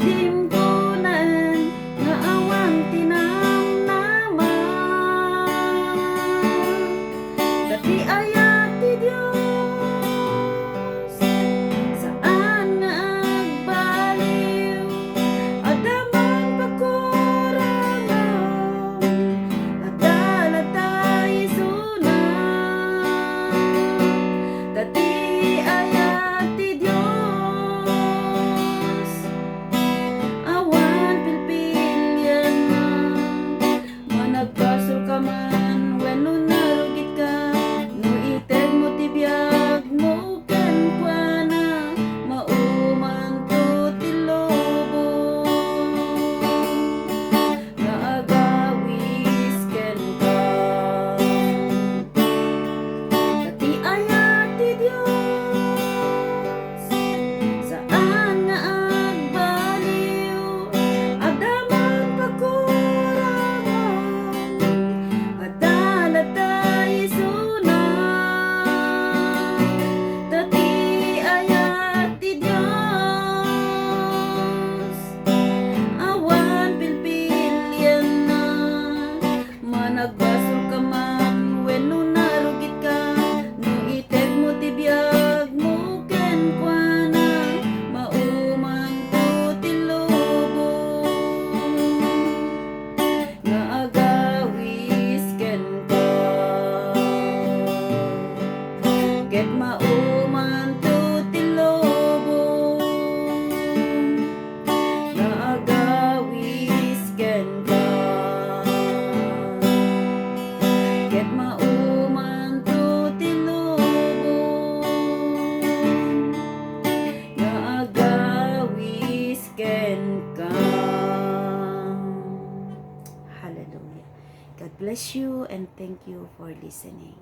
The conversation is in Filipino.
dimkunan nga awang tinamnaman. Dati ayat ti Dios saan nga agbaliw, adaman pakurangan, adala tayo sunan. Dati ayat ti Dios awan pilpilyan na, managbasol ka man wenno narugit ka, no ited mo ti biag mo ken kuana, mauman to ti lobo nga agawis ken ka. Dati ayat ti Dios saan nga agbaliw, adaman pakurangan, adala tayo sunan. Dati ayat ti Dios awan pilpilyan na, managbasol ka man wenno narugit ka, no ited mo ti biag mo ken kuana, mauman to ti lobo nga agawis ken ka. Ket mauman to ti lobo nga agawis ken ka. Ket mauman to ti lobo nga agawis ken ka. Hallelujah. God bless you and thank you for listening.